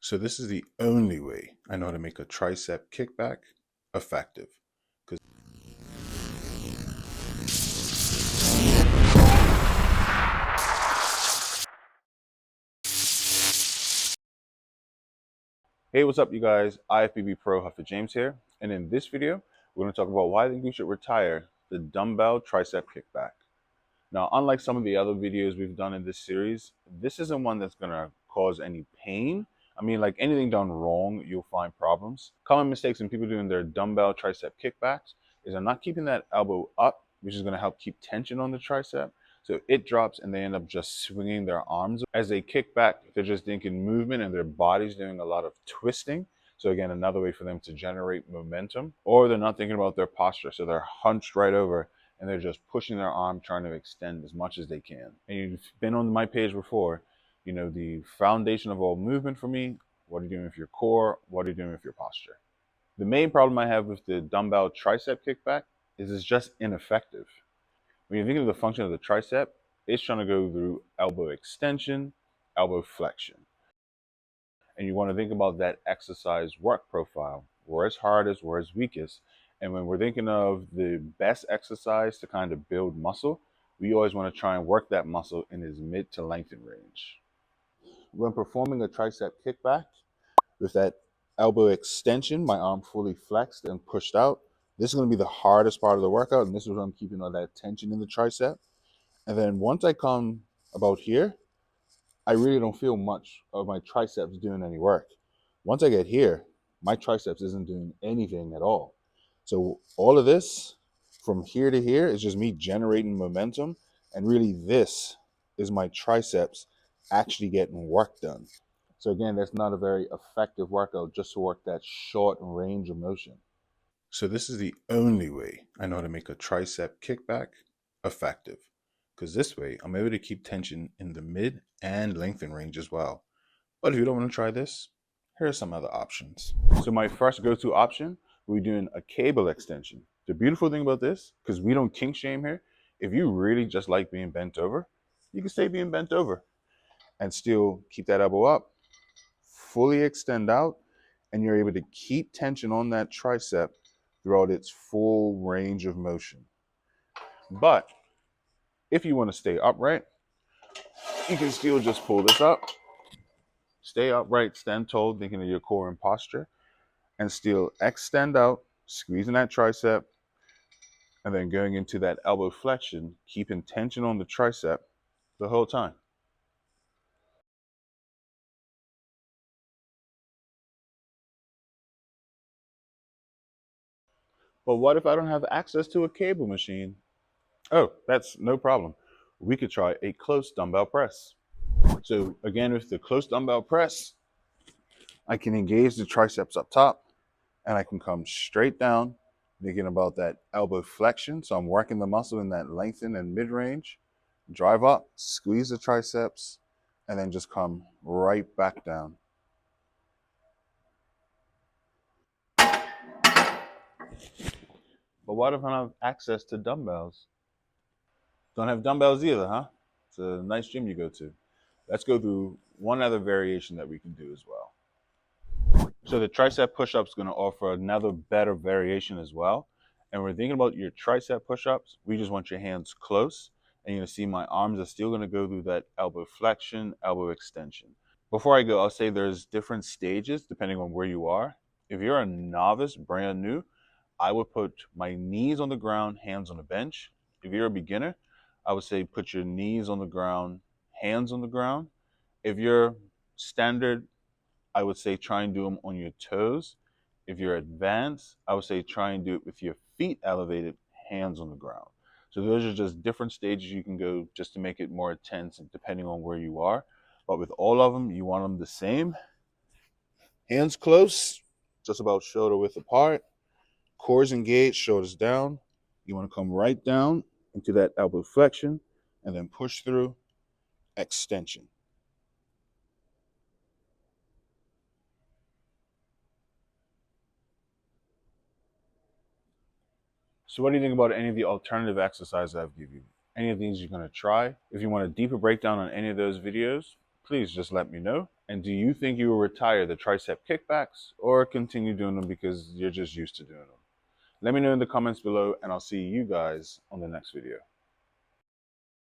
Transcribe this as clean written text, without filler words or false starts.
So this is the only way I know how to make a tricep kickback effective. Hey, what's up, you guys? IFBB Pro Huffer James here, and in this video, we're going to talk about why I think you should retire the dumbbell tricep kickback. Now, unlike some of the other videos we've done in this series, this isn't one that's going to cause any pain. I mean, like anything done wrong, you'll find problems. Common mistakes in people doing their dumbbell tricep kickbacks is they're not keeping that elbow up, which is going to help keep tension on the tricep. So it drops and they end up just swinging their arms. As they kick back, they're just thinking movement and their body's doing a lot of twisting. So again, another way for them to generate momentum. Or they're not thinking about their posture. So they're hunched right over and they're just pushing their arm, trying to extend as much as they can. And you've been on my page before, you know, the foundation of all movement for me, what are you doing with your core? What are you doing with your posture? The main problem I have with the dumbbell tricep kickback is it's just ineffective. When you think of the function of the tricep, it's trying to go through elbow extension, elbow flexion. And you want to think about that exercise work profile, where it's hardest, where it's weakest. And when we're thinking of the best exercise to kind of build muscle, we always want to try and work that muscle in its mid to lengthen range. When performing a tricep kickback with that elbow extension, my arm fully flexed and pushed out, this is going to be the hardest part of the workout, and this is where I'm keeping all that tension in the tricep. And then once I come about here, I really don't feel much of my triceps doing any work. Once I get here, my triceps isn't doing anything at all. So all of this from here to here is just me generating momentum. And really this is my triceps actually getting work done. So again, that's not a very effective workout just to work that short range of motion. So this is the only way I know how to make a tricep kickback effective. Because this way, I'm able to keep tension in the mid and lengthen range as well. But if you don't want to try this, here are some other options. So my first go-to option, we're doing a cable extension. The beautiful thing about this, because we don't kink shame here, if you really just like being bent over, you can stay being bent over and still keep that elbow up, fully extend out, and you're able to keep tension on that tricep throughout its full range of motion. But if you want to stay upright, you can still just pull this up, stay upright, stand tall, thinking of your core and posture, and still extend out, squeezing that tricep, and then going into that elbow flexion, keeping tension on the tricep the whole time. But what if I don't have access to a cable machine? Oh, that's no problem. We could try a close dumbbell press. So again, with the close dumbbell press, I can engage the triceps up top and I can come straight down, thinking about that elbow flexion. So I'm working the muscle in that lengthen and mid range, drive up, squeeze the triceps, and then just come right back down. But what if I don't have access to dumbbells? Don't have dumbbells either, huh? It's a nice gym you go to. Let's go through one other variation that we can do as well. So the tricep push-up is going to offer another better variation as well. And we're thinking about your tricep push-ups. We just want your hands close. And you're going to see my arms are still going to go through that elbow flexion, elbow extension. Before I go, I'll say there's different stages depending on where you are. If you're a novice, brand new, I would put my knees on the ground, hands on the bench. If you're a beginner, I would say put your knees on the ground, hands on the ground. If you're standard, I would say try and do them on your toes. If you're advanced, I would say try and do it with your feet elevated, hands on the ground. So those are just different stages you can go just to make it more intense and depending on where you are. But with all of them, you want them the same. Hands close, just about shoulder width apart. Cores engaged, shoulders down. You want to come right down into that elbow flexion and then push through extension. So what do you think about any of the alternative exercises I've given you? Any of these you're going to try? If you want a deeper breakdown on any of those videos, please just let me know. And do you think you will retire the tricep kickbacks or continue doing them because you're just used to doing them? Let me know in the comments below, and I'll see you guys on the next video.